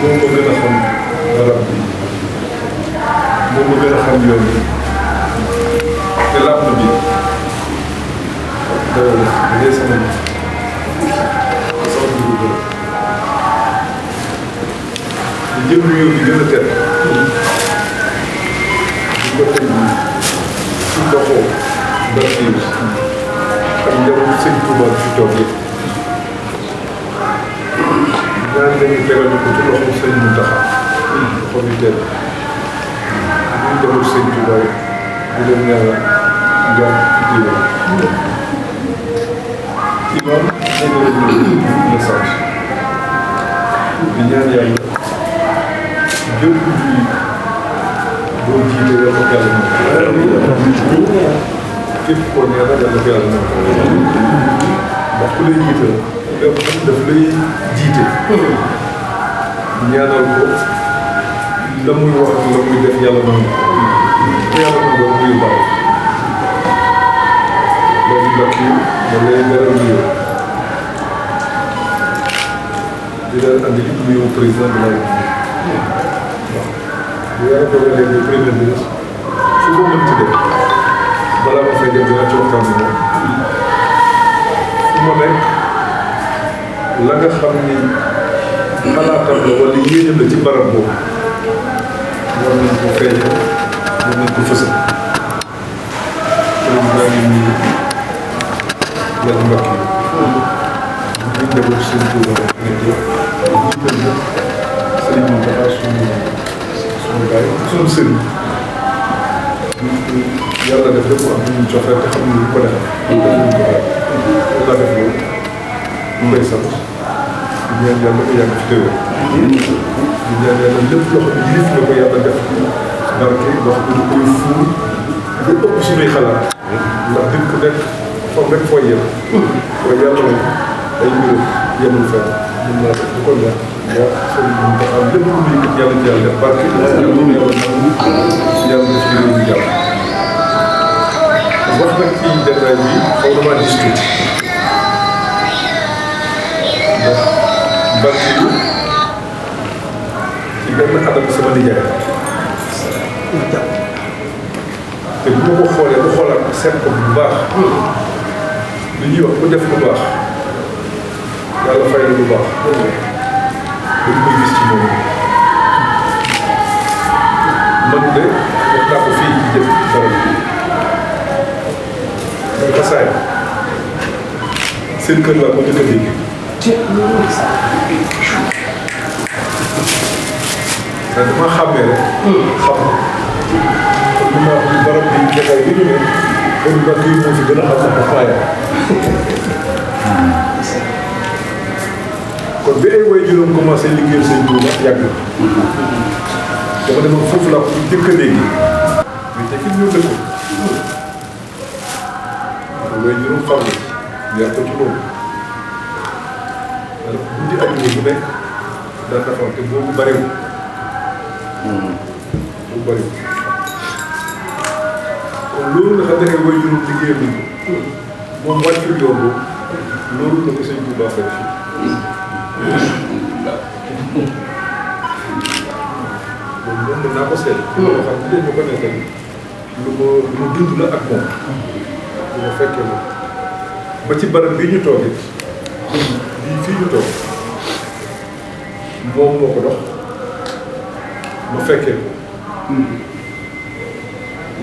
moo ko gën a xam barab bi moo ko gën a xam yoon bi te làpp bi dee sama dugub di jëm réew bi gën a teel di ko teg ci doxoo Basiir ak njabootu Sëñ Tuuba ci toog yëpp ñaan nañu tegal ñu ko ci loxo Sëñ Muntaxa loxo bi teel ñu njabootu Sëñ Tuuba di leen ñaanal jàmm ci diine imam dégg nañu message di ñaan yàlla jëpp bi boo jiite yàlla ko yàlla moom képp koo ñaanal yàlla ko yàlla moom ndax ku lay jiite daf lay jiite ñaanal ko la muy wax ak la muy def yàlla moom te yàlla moom doo muy baax loolu mbokk yi da lay beral nuyoo di leen andi nuyoo président de la République bu yàlla dogalee ne premier ministre fu ko mënti dem balaa ma fay dem dinaa ci waxtaan bi moom fu ma nekk la nga xam ni xalaatam la wala yéenam la ci barab boobu war nañ ko feeñal war nañ ko fësal président yi nii lan mbokk yi ñu njaboot seen Tuuba nekk ñu jiital Sëriñ Muntaxa suñu baay suñu sëriñ yàlla def lépp am nañu joxe te xam nañu ko defal. defuñu ko daal yàlla def loolu ñu koy sant di ñaan yàlla ko yàgg ci déwén. di ñaan yàlla lépp loo xam ne yëf la ko yàlla def barke wax dëgg koy fuur lu ëpp suñuy xalaat ndax nit ku nekk foog rek fooy yem. waaye yàlla moom ay mbirum yemul fenn mën naa def lu ko neex nga sëriñ bi nga xam lépp lu muy yëkkat yàlla ci yàlla def barke yàlla nangu yàlla def ci réew mi jàmm. wax nag ci détail bi xaw na maa gis tuuti ndax barke yi ci benn adam sama nijaay te bu ma ko xoolee bu xoolaat seet ko bu baax li ñuy wax ku def lu baax yàlla fay la lu baax dañ koy gis ci moom man de wax naa ko fii ci jëf barab bi mooy xasaay seen kër laa ko njëkk a dégg mais dama xàmmee rek xam li ma wax ni barab bi jataay bi ñu ne kon mbokk yi moo fi gën a xam ne faaya kon bi ay way juróom commencé liggéeyal sëñ Tuuba yàgg dama demoon foofu laa ko njëkk a dégg mais te fi ñëw dëkkoon way juróom xam ne yar ko ci loolu guddi ajuma bu nekk daan defar te boobu bariwul boobu bariwul kon loolu nga xam ne ay way juróom liggéeyal nañ ko moom wàccul yoon boobu loolu la ko sëñ Tuuba fay fii loolu moom mën naa ko seet loo xam ne ñu ko nekkal lu ma dund la ak moom lu ma fekkee moom ba ci barab bii ñu toog it bii fii ñu toog moom moo ko dox ma fekkee ko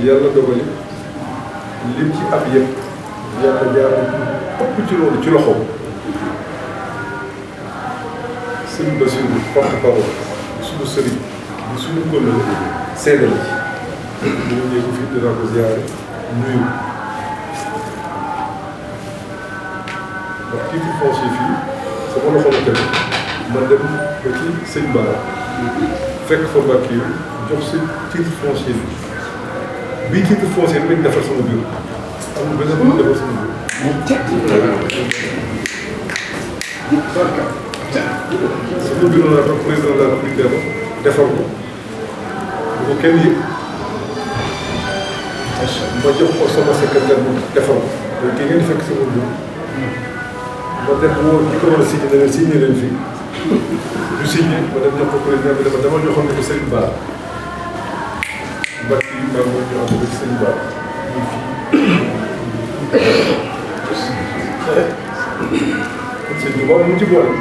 yàlla dogali lim ci ab yëpp yàlla jaar ëpp ci loolu ci loxoom sëñ Bassirou porte-parole suñu sëriñ bi suñu kóllëre seede la ci ñu ñëw ko fii dinaa ko ziare nuyu ndax titre foncier fii sama loxo la tegu ma dem ba ci sëñ Bara fekk fa mbàkk yi jox si titre foncier bi bii titre foncier bi lañ defar sama bureau amul benn bu ñu defar sama bureau sama bureau laa toog président de la République defar ko bu ko kenn yëg ma jox ko sama secrétaire bu defar ko donc ki ngeen fekk sama bureau ma def woo ñi ko war a signé ne leen signé leen fii ñu signé ma dem jox ko président bi dama joxoon ne ko Serigne Ba mbàkk yi maa ngi jox ko ci Serigne Ba ñu fii sëñ bi boobu mu ci boole.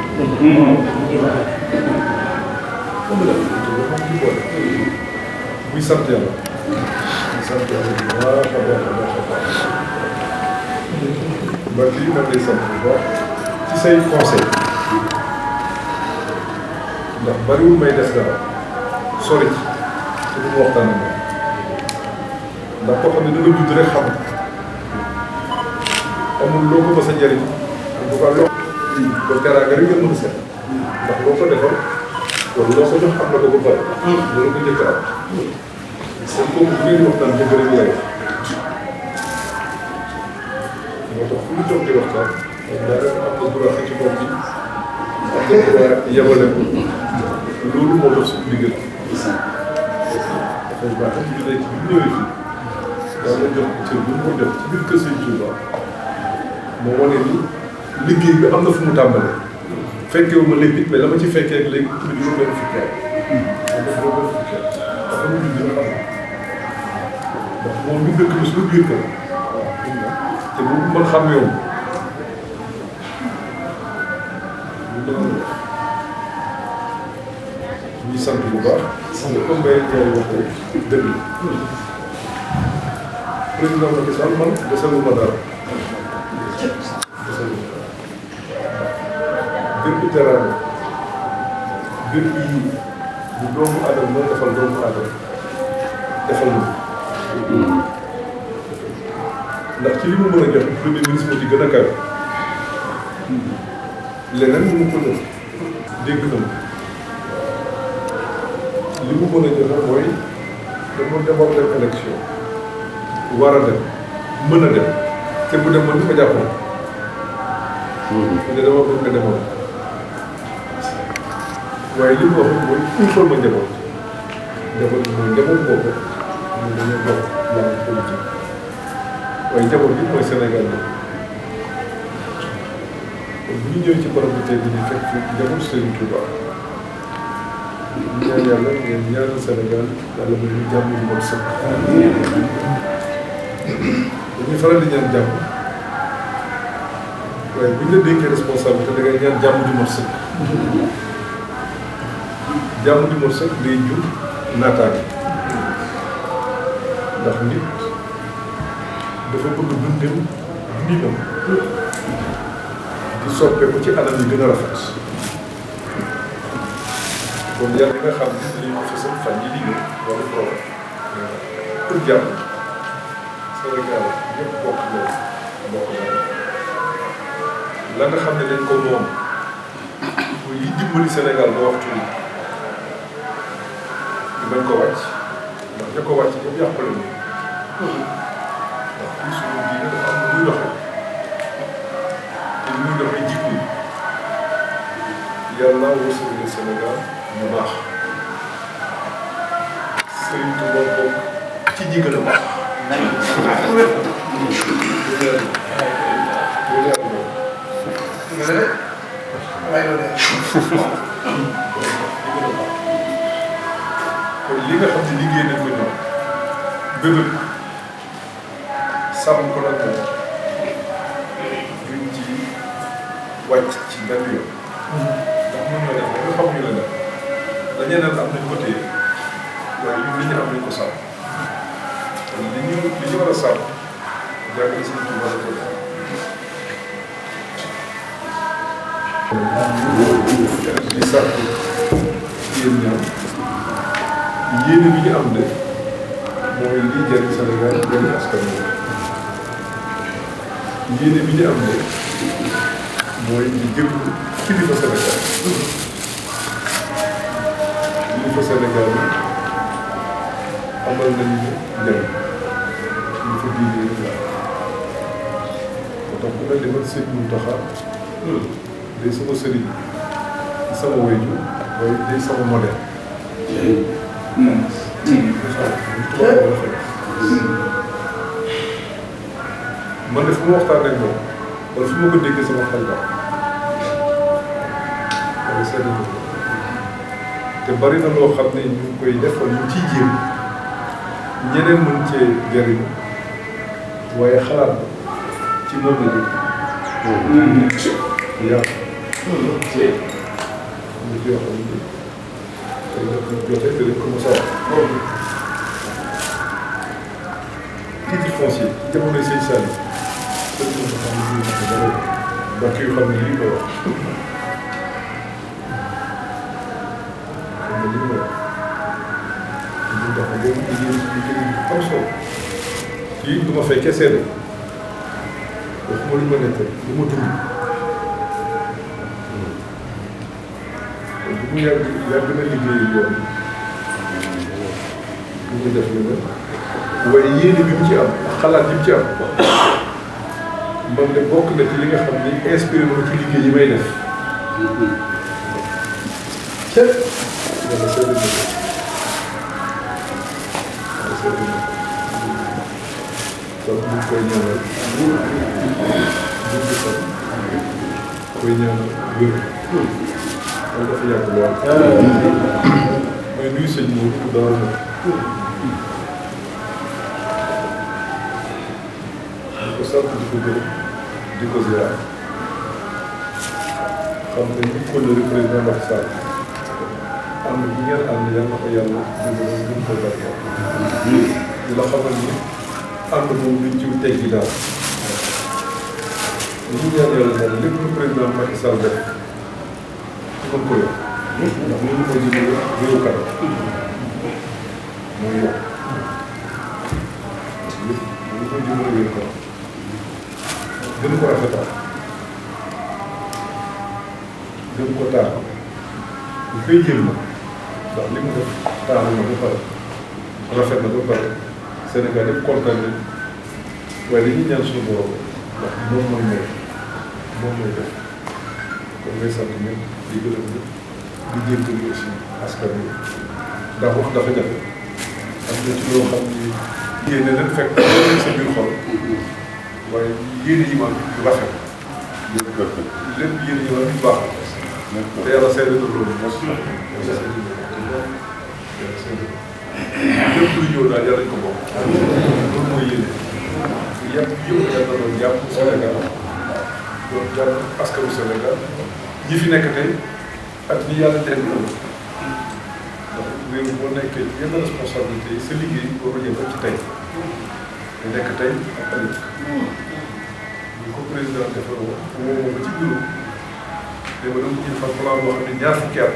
muy sant yàlla. muy sant yàlla bu baax a baax a baax a baax. mbàkk yi man lay sant bu baax ci say conseil ndax bariwul may des dara sori ci te du ma waxtaan ak moom ndax koo xam ne da nga judd rek xam amul loo ko mës a njëriñ en tout cas loo ko teraanga rek nga mën a seet ndax loo ko defal wala loo ko jox xam na ko ba pare loolu ko njëkk a am kon kooku bu ngeen waxtaan dëgg rek lay moo tax fu ñu toog di waxtaan daanaka am na droit ci bopp bi am na droit yemale ko loolu moo tax suñu digal dafay baax ñu nekk bi ñu ñëwee fii daa la jox cër bu ñu ko jox ci biir kër Sëñ Tuuba moo wane ni liggéey bi am na fu mu tàmbalee fekkewu ma léegi mais la ma ci fekkee ak léegi pour ñu benn fukki at am na benn fukki at ndax amul lu dina xam ndax moom ñu dëkk bi suñu biir kër te bu mën xam yow ñu sant bu baax sant comme Mbaye Ndiaye wax dëgg président Macky Sall man desalu ma dara bépp teraanga bépp yiw bu doomu aadama moo defal doomu aadama defal na ndax ci li mu mën a jox premier ministre moo ci gën a kawe leneen mu ko def dégg na li mu mën a joxe mooy dama demoon dem élection war a dem mën a dem te bu dem ni ko jàppoon ne dama bëgg nga demoon waaye li mu wax mooy il faut ma njaboot mooy njaboot boobu ñu dañoo bokk wàllu politique waaye njaboot bi mooy Sénégal bi kon bu ñu ñëwee ci borom bi tey bi ñu fekk njaboot Serigne Touba ñaan yàlla ngeen ñaanal Sénégal yàlla may ñu jàmm ñu mot sëkk dañuy faral di ñaan jàmm waaye bu ñu la dénkee responsabilité da ngay ñaan jàmm di mot sëkk jàmm di mot sëkk day jur naataange ndax nit dafa bëgg dundam dundinam di soppeeku ci anam yi gën a rafet kon yàlla nga xam ne dañuy ko fësal fan yi di ñëw wala problème pour jàmm Sénégal ñëpp bokk loolu la nga xam ne dañ ko moom pour yi dimbali Sénégal ba waxtu ni ñu bañ ko wàcc ndax ña ko wàcc ñoom yàqale ñu ndax fii suñu diine dafa am lu muy doxee te lu muy doxee jikko yi yàlla wërsëgale Sénégal ñu baax Sëriñ Tuuba bokk ci ñi gën a baax kon li nga xam ne liggéey nañ ko ñoom bébét sàmm ko nag moom duñ ci wàcc ci benn yoon ndax mën na def nga xam ñu la def dañee naan am nañ ko téye waaye ñun li ñu am nañ ko sàmm kon li ñu war a sàmm jàngale si ñu war a ko def di sant yéen ñoom yéene bi ñu am de mooy lii jëriñ Sénégal jëriñ askan wi yéene bi ñu am de mooy di jëglu kilifa Sénégal Sénégal bi amal nañu ne njëriñ kilifa diine yi la moo tax bu ne demal Sëñ Muntaxa day sama sëriñ sama wayju waaye day sama modèle man de fu ma waxtaan ak moom wala fu ma ko déggee sama xel daal waaye seetlu ko te bari na loo xam ne ñu ngi koy def wala ñu ciy jéem ñeneen mën cee jëriñu waaye xalaat ci moom la jóg. yaa ngi ci yoo xam ne tey nag ñu jotee te dañ ko mos a wax. titre foncier jamonoy sëñ Saliou sëñ bi nga xam ne bii dafa bëri mbàkk yu xam ne lii koy wax. xam nga li mu wax ñu tax a boobu liggéey liggéey bu am solo kii du ma fekkee seede waxuma lu ma nekk lu ma dund. bu mu yàgg na liggéey yoon bi mu def lu ne waaye yéene bi mu ci am ak xalaat yi mu ci am man de bokk na ci li nga xam ni inspiré na ma ci liggéey yi may def. cëpp yàlla seetlu na ko yàlla seetlu na ko kon ñu koy ñaanal gudd fan koy ñaanal wér loolu dafa yàgg lool. mooy nuyu sëñ Mourou Daara na di ko sant di ko gërëm di ko ziar xam ne ñu ko le président Macky Sall ànd bi ngeen ànd yal na ko yàlla dundaloon gën ko barkeel di la xamal ni ànd boobu duñ ci teggi daal li ñu ñaan yàlla daal lépp lu président Macky Sall def mën ko yokk ndax li ñu mooy jëmale réew kanam mooy yokk lépp li ñu koy jëmale réew kanam gën ko rafetal gën ko taal bu koy jël na ndax li mu def taalu na ba pare rafet na ba pare Sénégal yëpp kontaan nañ waaye dañuy ñaan suñu borom ndax moom mooy may moom mooy def kon ngay sant ñëpp di gërëm ñëpp di jéggalu aussi askan wi ndax wax dafa jafe am na ci loo xam ni yéene leen fekk sa biir xol waaye yéene yi man rafet lépp yéene yi man yu baax te yàlla seede na loolu lépp luy ñëw daal yàlla ñu ko bokk loolu mooy yéene yàpp yëpp yàlla doon jàpp Sénégal doon jàpp askanu Sénégal ñi fi nekk tey ak ñi yàlla teel bi ndax réew boo nekkee yenn responsabilité yi sa liggéey boo ko jëm ci tey te nekk tey ak ëllëg ñu ko président defal woo ma ba ci bureau dama doon ñu defal plan boo xam ne ñaar fukki at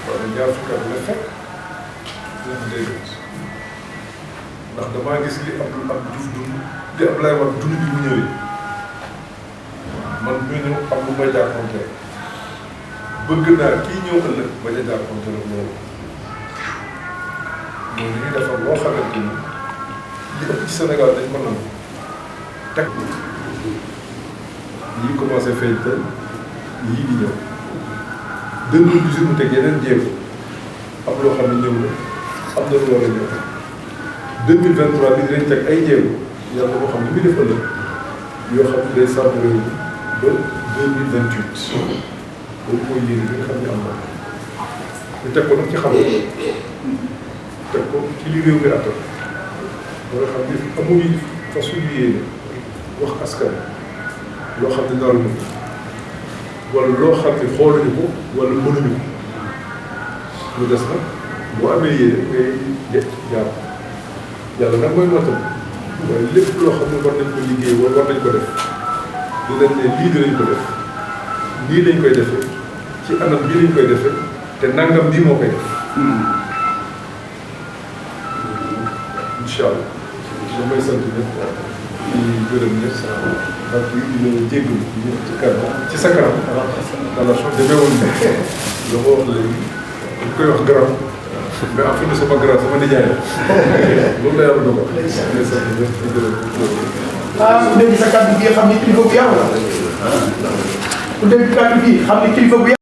wala ñaar fukki at la fekk ñoom déedéet ndax damaa gis li Abdou Diouf dund di Abdoulaye Wade dund bi mu ñëwee man ñu ñëw am lu may jàppoonte bëgg naa kii ñëw ëllëg bañ a jàppoonte la loolu mooy li ñuy defar loo xamante ni li ëpp ci Sénégal dañ ko nangu teg yii commencé feeñ tey yii di ñëw 2018 mu teg yeneen jéego am loo xam ne ñëw na am na lu war a ñëw 2023 bi dinañ teg ay jéego yàlla boo xam ne li muy def ëllëg yoo xam ne day sàmm réew mi ba 2028 loolu mooy yéene bi nga xam ne am na ñu teg ko nag ci xam teg ko ci li réew mi attan ba nga xam ne amuñu façon yu yéene wax askan loo xam ne naruñu ko wala loo xam ne xooluñu ko wala mënuñu ko lu des nag boo amee yéene ngay jaar yàlla nag mooy matal waaye lépp loo xam ne war nañ ko liggéey wala war nañ ko def dinañ ne lii dinañ ko def nii lañ koy defee ci anam bii lañ koy defee te nangam bii moo koy def incha allah damay sant ñëpp di gërëm ñëpp ak di jégalu ñëpp ci kanam ci sa kanam relation demee woon ne la ma wax léegi dañ koy wax garab mais en fait sama garab sama nijaay la loolu la yàlla dogal damay sant ñëpp di gërëm ku dégg sa kàddu gi xam ni kilifa bu yàlla la ku dégg kàddu gi xam ni kilifa bu